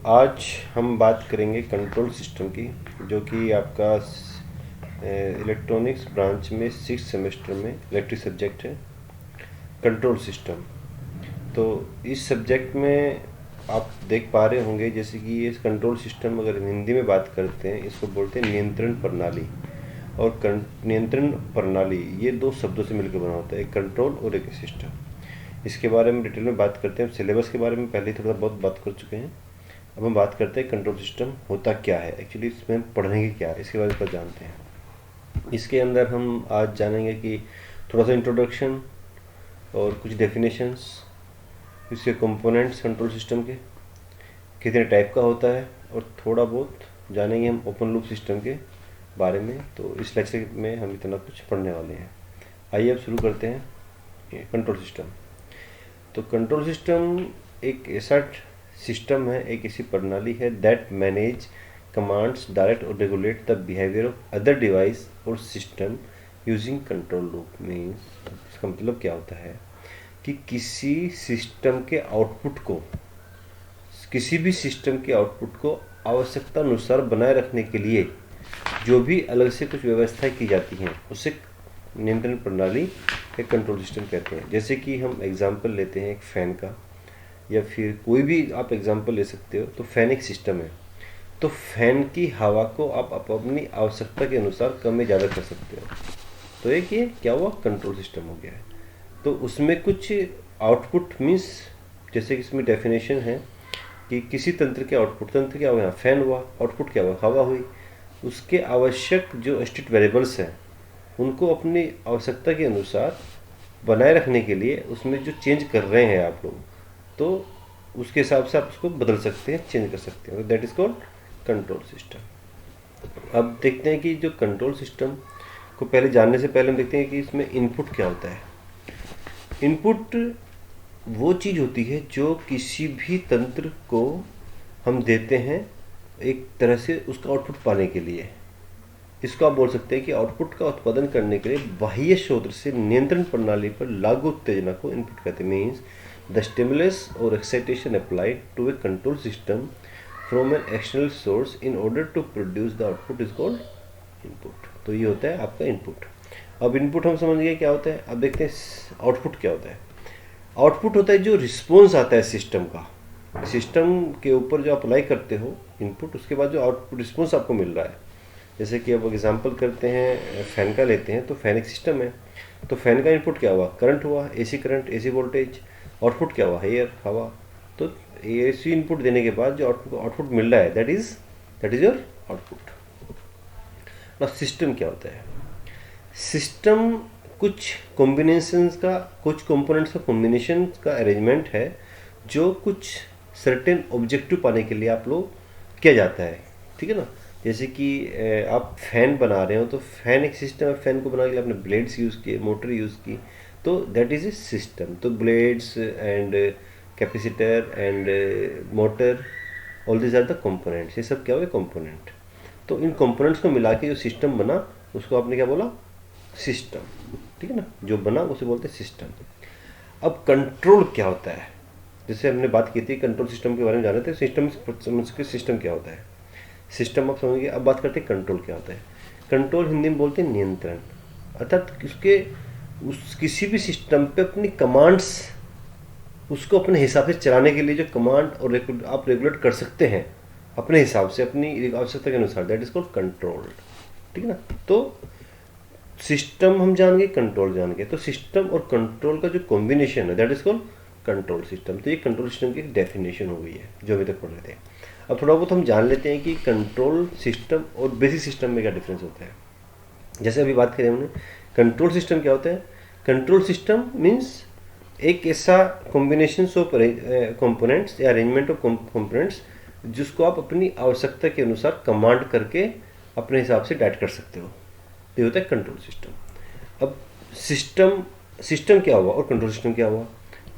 आज हम बात करेंगे कंट्रोल सिस्टम की, जो कि आपका इलेक्ट्रॉनिक्स ब्रांच में 6 सेमेस्टर में इलेक्ट्रिक सब्जेक्ट है कंट्रोल सिस्टम। तो इस सब्जेक्ट में आप देख पा रहे होंगे जैसे कि ये कंट्रोल सिस्टम, अगर हिंदी में बात करते हैं इसको बोलते हैं नियंत्रण प्रणाली। और नियंत्रण प्रणाली ये दो शब्दों से मिलकर बना होता है, एक कंट्रोल और एक सिस्टम। इसके बारे में डिटेल में बात करते हैं। सिलेबस के बारे में पहले थोड़ा बहुत बात कर चुके हैं। अब हम बात करते हैं कंट्रोल सिस्टम होता क्या है, एक्चुअली इसमें पढ़ने की क्या है, इसके बारे में जानते हैं। इसके अंदर हम आज जानेंगे कि थोड़ा सा इंट्रोडक्शन और कुछ डेफिनेशंस, इसके कंपोनेंट्स कंट्रोल सिस्टम के कितने टाइप का होता है, और थोड़ा बहुत जानेंगे हम ओपन लूप सिस्टम के बारे में। तो इस लेक्चर में हम इतना कुछ पढ़ने वाले हैं। आइए अब शुरू करते हैं कंट्रोल सिस्टम। तो कंट्रोल सिस्टम एक ऐसा सिस्टम है, एक ऐसी प्रणाली है दैट मैनेज कमांड्स डायरेक्ट और regulate the behaviour of other device और system using control loop. Means इसका मतलब क्या होता है कि किसी भी सिस्टम के आउटपुट को आवश्यकता अनुसार बनाए रखने के लिए जो भी अलग से कुछ व्यवस्थाएं की जाती हैं उसे नियंत्रण प्रणाली या कंट्रोल सिस्टम कहते हैं। जैसे कि हम एग्जांपल लेते हैं एक फ़ैन का, या फिर कोई भी आप एग्जांपल ले सकते हो। तो फ़ैन एक सिस्टम है, तो फ़ैन की हवा को आप अपनी आवश्यकता के अनुसार कम या ज़्यादा कर सकते हो। तो एक ये क्या हुआ, कंट्रोल सिस्टम हो गया है। तो उसमें कुछ आउटपुट मीन्स, जैसे कि इसमें डेफिनेशन है कि किसी तंत्र के आउटपुट, तंत्र क्या हुआ, फ़ैन हुआ, आउटपुट क्या हुआ, हवा हुई। उसके आवश्यक जो स्टेट वेरिएबल्स हैं उनको अपनी आवश्यकता के अनुसार बनाए रखने के लिए उसमें जो चेंज कर रहे हैं आप लोग, तो उसके हिसाब से आप उसको बदल सकते हैं, चेंज कर सकते हैं। That is called control system. अब देखते हैं कि जो कंट्रोल सिस्टम को पहले जानने से पहले हम देखते हैं कि इसमें इनपुट क्या होता है। इनपुट वो चीज़ होती है जो किसी भी तंत्र को हम देते हैं एक तरह से उसका आउटपुट पाने के लिए। इसको आप बोल सकते हैं कि आउटपुट का उत्पादन करने के लिए बाह्य स्रोत से नियंत्रण प्रणाली पर लागू उत्तेजना को इनपुट कहते हैं। मीन्स द स्टिमुलस और excitation applied to a control system from an external source in order to produce the output is called input. तो ये होता है आपका इनपुट। अब इनपुट हम समझ गए क्या होता है। अब देखते हैं आउटपुट क्या होता है। आउटपुट होता है जो रिस्पॉन्स आता है सिस्टम का, सिस्टम के ऊपर जो अप्लाई करते हो इनपुट, उसके बाद जो आउटपुट रिस्पॉन्स आपको मिल रहा है। जैसे कि अब एग्जांपल करते हैं, फ़ैन का लेते हैं। तो फ़ैन एक सिस्टम है, तो फ़ैन का इनपुट क्या हुआ, करंट हुआ, AC current, AC voltage. Output क्या हुआ, एयर, हवा। तो एसी इनपुट देने के बाद जो आउटपुट मिल रहा है दैट इज योर आउटपुट। अब सिस्टम क्या होता है। सिस्टम कुछ कॉम्बिनेशंस का, कुछ कंपोनेंट्स का कॉम्बिनेशन का अरेंजमेंट है जो कुछ सर्टेन ऑब्जेक्टिव पाने के लिए आप लोग किया जाता है, ठीक है ना। जैसे कि आप फैन बना रहे हो, तो फैन एक सिस्टम है। फैन को बनाने के लिए आपने ब्लेड्स यूज़ किए, मोटर यूज़ की, तो दैट इज़ ए सिस्टम। तो blades and capacitor and motor, all this are the components. ये सब क्या हुए, कंपोनेंट। तो इन कंपोनेंट्स को मिला के जो सिस्टम बना उसको आपने क्या बोला, सिस्टम, ठीक है ना। जो बना उसे बोलते हैं सिस्टम। अब कंट्रोल क्या होता है। जैसे हमने बात की थी कंट्रोल सिस्टम के बारे में, जाने थे सिस्टम क्या होता है। सिस्टम आप समझिए। अब बात करते हैं कंट्रोल क्या होता है। कंट्रोल हिंदी में बोलते हैं नियंत्रण, अर्थात किसी भी सिस्टम पे अपनी कमांड्स, उसको अपने हिसाब से चलाने के लिए जो कमांड और आप रेगुलेट कर सकते हैं अपने हिसाब से, अपनी आवश्यकता के अनुसार, दैट इज कॉल्ड कंट्रोल, ठीक है ना। तो सिस्टम हम जान गए, कंट्रोल जान गए। तो सिस्टम और कंट्रोल का जो कॉम्बिनेशन है that is called control system. तो ये कंट्रोल सिस्टम की एक डेफिनेशन हो गई है जो अभी तक पढ़ रहे थे। अब थोड़ा बहुत हम जान लेते हैं कि कंट्रोल सिस्टम और बेसिक सिस्टम में क्या डिफरेंस होता है। जैसे अभी बात करें हमने, कंट्रोल सिस्टम क्या होता है। कंट्रोल सिस्टम मीन्स एक ऐसा कॉम्बिनेशन ऑफ कंपोनेंट्स या अरेंजमेंट ऑफ कंपोनेंट्स जिसको आप अपनी आवश्यकता के अनुसार कमांड करके अपने हिसाब से डायरेक्ट कर सकते हो। ये होता है कंट्रोल सिस्टम। अब सिस्टम क्या हुआ और कंट्रोल सिस्टम क्या हुआ,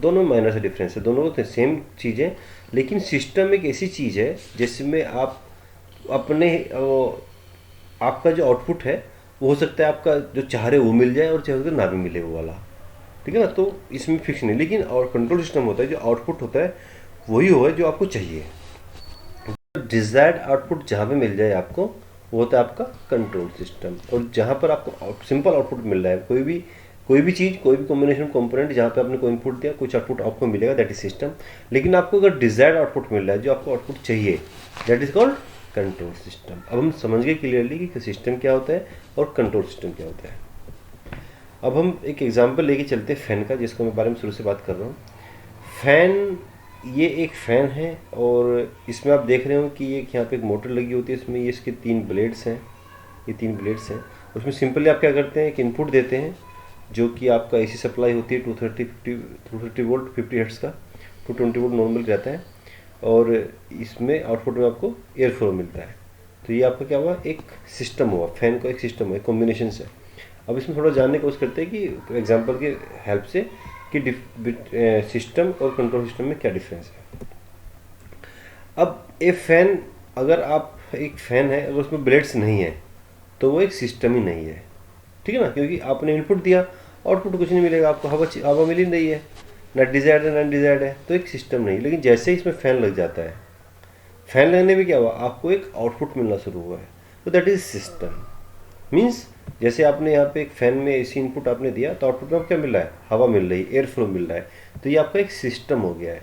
दोनों माइनर से डिफरेंस है। दोनों तो सेम चीज़ है, लेकिन सिस्टम एक ऐसी चीज़ है जिसमें आप अपने आपका जो आउटपुट है वो हो सकता है आपका जो चाह रहे वो मिल जाए और चाहे ना भी मिले वो वाला, ठीक है ना। तो इसमें फिक्स नहीं। लेकिन और कंट्रोल सिस्टम होता है जो आउटपुट होता है वही हो जो आपको चाहिए। डिजायर्ड आउटपुट जहाँ पे मिल जाए आपको, वो होता है आपका कंट्रोल सिस्टम। और जहाँ पर आपको सिंपल आउटपुट मिल रहा है, कोई भी चीज़, कोई भी कॉम्बिनेशन कंपोनेंट जहाँ पे आपने कोई इनपुट दिया, कुछ आउटपुट आपको मिलेगा, दैट इज सिस्टम। लेकिन आपको अगर डिजायर्ड आउटपुट मिल रहा है, जो आपको आउटपुट चाहिए, that is called control system. अब हम समझ गए क्लियरली कि सिस्टम क्या होता है और कंट्रोल सिस्टम क्या होता है। अब हम एक एग्जांपल लेके चलते हैं फैन का, जिसको मैं बारे में शुरू से बात कर रहा हूँ। फैन, ये एक फ़ैन है और इसमें आप देख रहे हो कि ये यहाँ पे एक मोटर लगी होती है, इसमें ये इसके 3 ब्लेड्स हैं, ये 3 ब्लेड्स हैं। उसमें सिंपली आप क्या करते हैं, एक इनपुट देते हैं जो कि आपका एसी सप्लाई होती है 230 वोल्ट 50 हर्ट्ज़ का, 220 वोल्ट नॉर्मल रहता है, और इसमें आउटपुट में आपको एयर फ्लो मिलता है। तो ये आपका क्या हुआ, एक सिस्टम हुआ, फैन का एक सिस्टम हुआ, एक कॉम्बिनेशन से। अब इसमें थोड़ा जानने की कोशिश करते हैं कि एग्जाम्पल के हेल्प से कि सिस्टम और कंट्रोल सिस्टम में क्या डिफरेंस है। अब एक फ़ैन, अगर आप एक फ़ैन है, अगर उसमें ब्लेड्स नहीं है तो वो एक सिस्टम ही नहीं है, ठीक है ना, क्योंकि आपने इनपुट दिया, आउटपुट कुछ नहीं मिलेगा आपको, हवा मिल ही नहीं है, ना डिजायर्ड है ना अनडिजायर्ड है, तो एक सिस्टम नहीं। लेकिन जैसे ही इसमें फ़ैन लग जाता है, फ़ैन लगने में क्या हुआ, आपको एक आउटपुट मिलना शुरू हुआ है, तो दैट इज सिस्टम। मीन्स जैसे आपने यहाँ पे एक फ़ैन में एसी इनपुट आपने दिया, तो आउटपुट में आपको क्या मिल रहा है, हवा मिल रही है, एयर फ्लो मिल रहा है, तो ये आपका एक सिस्टम हो गया है।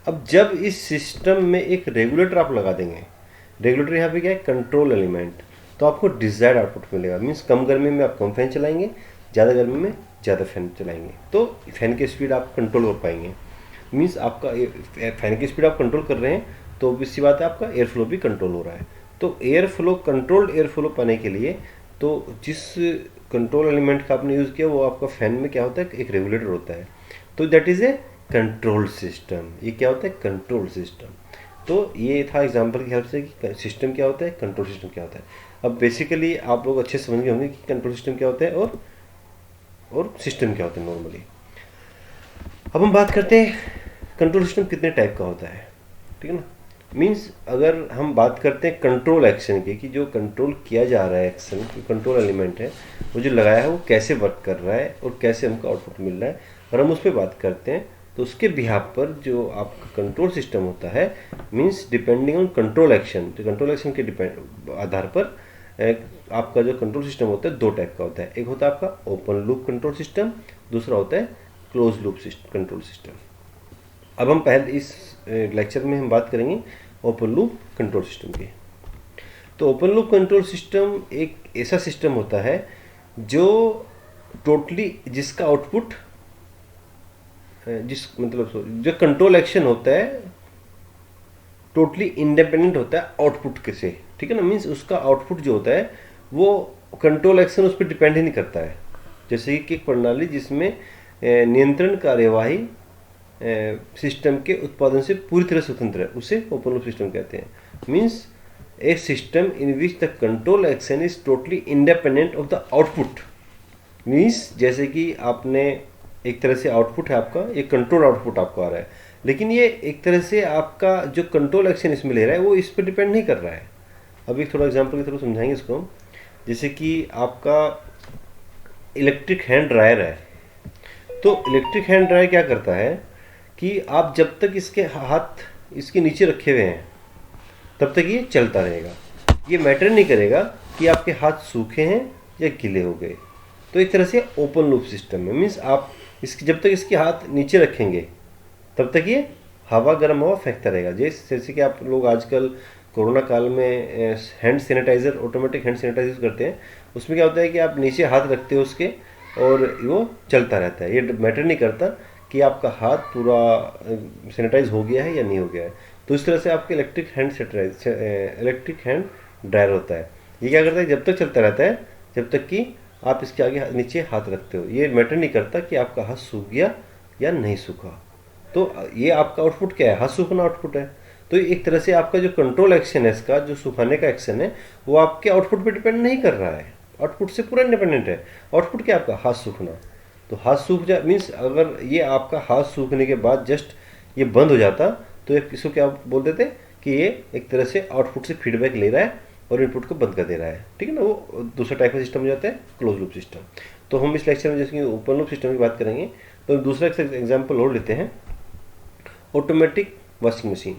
अब जब इस सिस्टम में एक रेगुलेटर आप लगा देंगे, रेगुलेटर यहाँ पे क्या है, कंट्रोल एलिमेंट, तो आपको डिजायर्ड आउटपुट मिलेगा। मीन्स कम गर्मी में आप कम फैन चलाएंगे, ज़्यादा गर्मी में ज़्यादा फैन चलाएंगे, तो फैन की स्पीड आप कंट्रोल कर पाएंगे। मीन्स आपका फैन की स्पीड आप कंट्रोल कर रहे हैं, तो ऑब्वियस सी बात है आपका एयर फ्लो भी कंट्रोल हो रहा है। तो air flow, controlled air flow पाने के लिए, तो जिस कंट्रोल एलिमेंट का आपने यूज़ किया, वो आपका फैन में क्या होता है, एक रेगुलेटर होता है, तो that is A control system. ये क्या होता है, कंट्रोल सिस्टम। तो ये था एग्जांपल की हेल्प से कि सिस्टम क्या होता है, कंट्रोल सिस्टम क्या होता है। अब बेसिकली आप लोग अच्छे समझ गए होंगे कि कंट्रोल सिस्टम क्या होता है और सिस्टम क्या होता है नॉर्मली। अब हम बात करते हैं कंट्रोल सिस्टम कितने टाइप का होता है, ठीक है ना। मीन्स अगर हम बात करते हैं कंट्रोल एक्शन की, कि जो कंट्रोल किया जा रहा है एक्शन, कंट्रोल एलिमेंट है, वो जो लगाया है वो कैसे वर्क कर रहा है और कैसे हमको आउटपुट मिल रहा है, और हम उस पर बात करते हैं, तो उसके बिहाफ पर जो आपका कंट्रोल सिस्टम होता है, means depending on control action, तो कंट्रोल एक्शन के आधार पर आपका जो कंट्रोल सिस्टम होता है 2 टाइप का होता है। एक होता है आपका ओपन लूप कंट्रोल सिस्टम, दूसरा होता है क्लोज लूप कंट्रोल सिस्टम। अब हम पहले इस लेक्चर में हम बात करेंगे ओपन लूप कंट्रोल सिस्टम की। तो ओपन लूप कंट्रोल सिस्टम एक ऐसा सिस्टम होता है जो टोटली, जिसका आउटपुट, जो कंट्रोल एक्शन होता है टोटली इंडिपेंडेंट होता है आउटपुट के से, ठीक है ना। मीन्स उसका आउटपुट जो होता है वो कंट्रोल एक्शन उस पर डिपेंड ही नहीं करता है। जैसे कि एक प्रणाली जिसमें नियंत्रण कार्यवाही सिस्टम के उत्पादन से पूरी तरह स्वतंत्र है, उसे ओपन लूप सिस्टम कहते हैं। Means A system in which the control action is totally independent of the output. Means जैसे कि आपने एक तरह से आउटपुट है आपका, एक कंट्रोल आउटपुट आपको आ रहा है, लेकिन ये एक तरह से आपका जो कंट्रोल एक्शन इसमें ले रहा है वो इस पर डिपेंड नहीं कर रहा है। अब एक थोड़ा एग्जांपल के थ्रू समझाएंगे इसको। जैसे कि आपका इलेक्ट्रिक हैंड ड्रायर है, तो इलेक्ट्रिक हैंड ड्रायर क्या करता है कि आप जब तक इसके हाथ इसके नीचे रखे हुए हैं तब तक ये चलता रहेगा, ये मैटर नहीं करेगा कि आपके हाथ सूखे हैं या गीले हो गए। तो एक तरह से ओपन लूप सिस्टम है। मीन्स आप इसकी जब तक इसके हाथ नीचे रखेंगे तब तक ये हवा, गर्म हवा फेंकता रहेगा। जैसे कि आप लोग आजकल कोरोना काल में hand sanitiser, automatic hand sanitiser करते हैं, उसमें क्या होता है कि आप नीचे हाथ रखते हो उसके और वो चलता रहता है। ये मैटर नहीं करता कि आपका हाथ पूरा सैनिटाइज हो गया है या नहीं हो गया है। तो इस तरह से आपके इलेक्ट्रिक हैंड ड्रायर होता है। ये क्या करता है, जब तक चलता रहता है जब तक कि आप इसके आगे नीचे हाथ रखते हो। ये मैटर नहीं करता कि आपका हाथ सूख गया या नहीं सूखा। तो ये आपका आउटपुट क्या है, हाथ सूखना आउटपुट है। तो एक तरह से आपका जो कंट्रोल एक्शन है, इसका जो सुखाने का एक्शन है, वो आपके आउटपुट पे डिपेंड नहीं कर रहा है, आउटपुट से पूरा इंडिपेंडेंट है। आउटपुट क्या आपका, हाथ सूखना। तो हाथ सूख जा मीन्स अगर ये आपका हाथ सूखने के बाद जस्ट ये बंद हो जाता तो इसको क्या बोल देते कि ये एक तरह से आउटपुट से फीडबैक ले रहा है और इनपुट को बंद कर दे रहा है, ठीक है ना। वो दूसरा टाइप का सिस्टम हो जाता है क्लोज लूप सिस्टम। तो हम इस लेक्चर में जैसे कि ओपन लूप सिस्टम की बात करेंगे, तो दूसरा एग्जाम्पल और लेते हैं, ऑटोमेटिक वॉशिंग मशीन।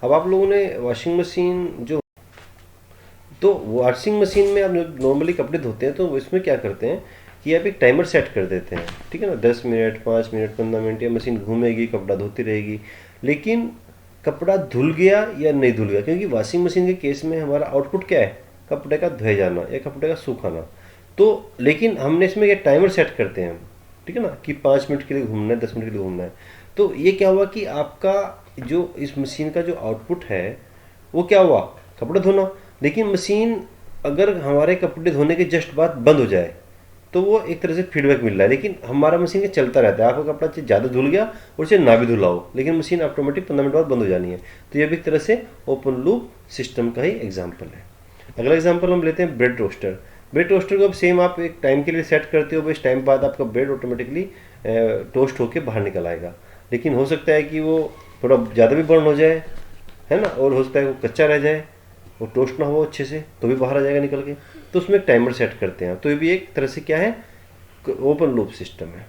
अब आप लोगों ने वॉशिंग मशीन जो, तो वॉशिंग मशीन में आप नॉर्मली कपड़े धोते हैं तो इसमें क्या करते हैं कि आप एक टाइमर सेट कर देते हैं, ठीक है ना, 10 मिनट, 5 मिनट, 15 मिनट, या मशीन घूमेगी, कपड़ा धोती रहेगी, लेकिन कपड़ा धुल गया या नहीं धुल गया, क्योंकि वॉशिंग मशीन के केस में हमारा आउटपुट क्या है, कपड़े का धोए जाना या कपड़े का सुखाना। तो लेकिन हमने इसमें ये टाइमर सेट करते हैं हम, ठीक है ना, कि 5 मिनट के लिए घूमना है, 10 मिनट के लिए घूमना है। तो ये क्या हुआ कि आपका जो इस मशीन का जो आउटपुट है वो क्या हुआ, कपड़े धोना। लेकिन मशीन अगर हमारे कपड़े धोने के जस्ट बाद बंद हो जाए तो वो एक तरह से फीडबैक मिल रहा है, लेकिन हमारा मशीन का चलता रहता है। आपका कपड़ा चाहे ज़्यादा धुल गया और चाहे ना भी धुला हो, लेकिन मशीन ऑटोमेटिक 15 मिनट बाद बंद हो जानी है। तो ये भी एक तरह से ओपन लूप सिस्टम का ही एग्जाम्पल है। अगला एग्जाम्पल हम लेते हैं ब्रेड टोस्टर। ब्रेड टोस्टर को अब सेम आप एक टाइम के लिए सेट करते हो, बस टाइम बाद आपका ब्रेड ऑटोमेटिकली टोस्ट होकर बाहर निकल आएगा। लेकिन हो सकता है कि वो थोड़ा ज़्यादा भी बर्न हो जाए, है ना, और हो सकता है वो कच्चा रह जाए, वो टोस्ट ना हो अच्छे से, तो भी बाहर आ जाएगा निकल के। तो उसमें एक टाइमर सेट करते हैं। तो ये भी एक तरह से क्या है, ओपन लूप सिस्टम है।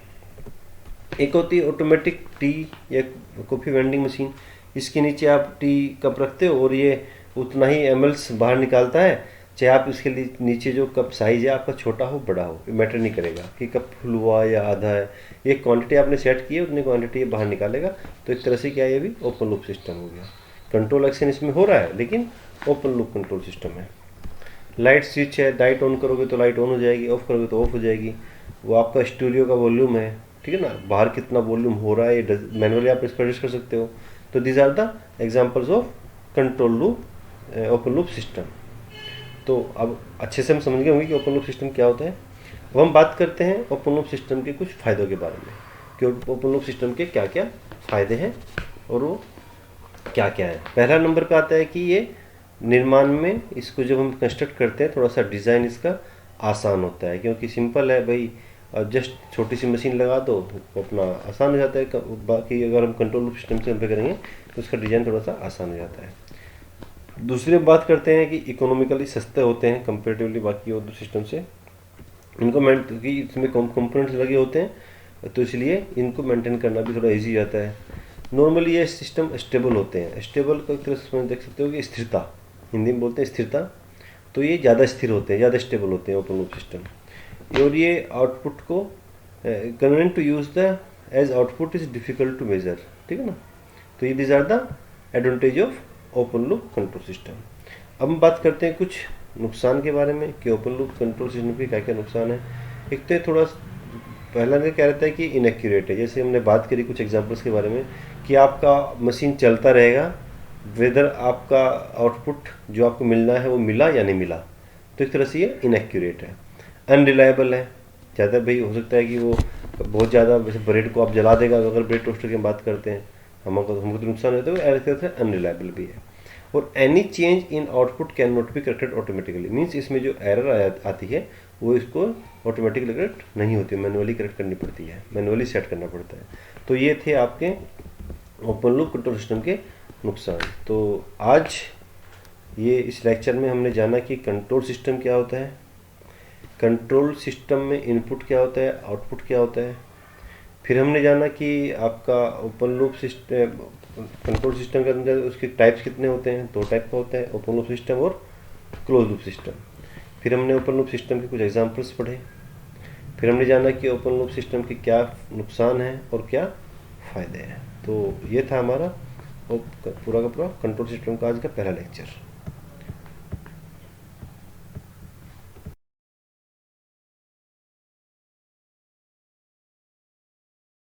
एक होती है ऑटोमेटिक टी या कॉफ़ी वेंडिंग मशीन। इसके नीचे आप टी कप रखते हो और ये उतना ही ml बाहर निकालता है, चाहे आप इसके नीचे जो कप साइज है आपका छोटा हो बड़ा हो, मैटर नहीं करेगा कि कप फुल हुआ या आधा है। ये क्वांटिटी आपने सेट की है, उतनी क्वांटिटी ये बाहर निकालेगा। तो एक तरह से क्या है, ये भी ओपन लूप सिस्टम हो गया। कंट्रोल एक्शन इसमें हो रहा है, लेकिन ओपन लूप कंट्रोल सिस्टम है। लाइट स्विच है, लाइट ऑन करोगे तो लाइट ऑन हो जाएगी, ऑफ करोगे तो ऑफ हो जाएगी। वो आपका स्टूडियो का वॉल्यूम है, ठीक है ना, बाहर कितना वॉल्यूम हो रहा है ये मैनुअली आप इसको एडजस्ट कर सकते हो। तो these are the examples of control loop, open loop system. तो अब अच्छे से हम समझ गए होंगे कि ओपन लूप सिस्टम क्या होता है। अब हम बात करते हैं ओपन लूप सिस्टम के कुछ फ़ायदों के बारे में, कि ओपन लूप सिस्टम के क्या क्या फ़ायदे हैं और वो क्या क्या है। पहला नंबर पे आता है कि ये निर्माण में, इसको जब हम कंस्ट्रक्ट करते हैं थोड़ा सा डिज़ाइन इसका आसान होता है, क्योंकि सिंपल है भाई, जस्ट छोटी सी मशीन लगा दो तो अपना आसान हो जाता है। बाकी अगर हम कंट्रोल लूप सिस्टम से कंपेयर करेंगे तो उसका डिज़ाइन थोड़ा सा आसान हो जाता है। दूसरी बात करते हैं कि इकोनॉमिकली सस्ते होते हैं कंपेरेटिवली बाकी और सिस्टम से। इनको कि इसमें कंपोनेंट्स लगे होते हैं, तो इसलिए इनको मेंटेन करना भी थोड़ा ईजी जाता है। नॉर्मली ये सिस्टम स्टेबल होते हैं। स्टेबल को एक तरह से देख सकते हो कि स्थिरता, हिंदी में बोलते हैं स्थिरता। तो ये ज़्यादा स्थिर होते हैं, ज़्यादा स्टेबल होते हैं ओपन लूप सिस्टम। और ये आउटपुट को convenient to use the as output is difficult to measure, ठीक है ना। तो ये these are the advantage of open loop control system. अब हम बात करते हैं कुछ नुकसान के बारे में कि ओपन लूप कंट्रोल सिस्टम के क्या क्या नुकसान है। एक तो थोड़ा पहला में क्या रहता है कि इनएक्यूरेट है। जैसे हमने बात करी कुछ एग्जांपल्स के बारे में कि आपका मशीन चलता रहेगा, वेदर आपका आउटपुट जो आपको मिलना है वो मिला या नहीं मिला। तो एक तरह से ये इनएक्यूरेट है। अनरिलायबल है, ज़्यादा भाई हो सकता है कि वो बहुत ज़्यादा वैसे ब्रेड को आप जला देगा। अगर ब्रेड टोस्टर की बात करते हैं हमको तो नुकसान होता है, तो ऐसे अनरिलायबल भी है। और any change in output can not be corrected automatically, means इसमें जो एरर आती है वो इसको ऑटोमेटिकली करेक्ट नहीं होती, मैनुअली करेक्ट करनी पड़ती है, मैनुअली सेट करना पड़ता है। तो ये थे आपके ओपन लूप कंट्रोल सिस्टम के नुकसान। तो आज ये इस लेक्चर में हमने जाना कि कंट्रोल सिस्टम क्या होता है, कंट्रोल सिस्टम में इनपुट क्या होता है, आउटपुट क्या होता है। फिर हमने जाना कि आपका open loop system, control system के अंदर उसके टाइप्स कितने होते हैं, 2 टाइप का होता है, ओपन लूप सिस्टम और क्लोज लूप सिस्टम। फिर हमने ओपन लूप सिस्टम के कुछ एग्जांपल्स पढ़े। फिर हमने जाना कि ओपन लूप सिस्टम के क्या नुकसान हैं और क्या फ़ायदे हैं। तो ये था हमारा पूरा का पूरा कंट्रोल सिस्टम का आज का पहला लेक्चर।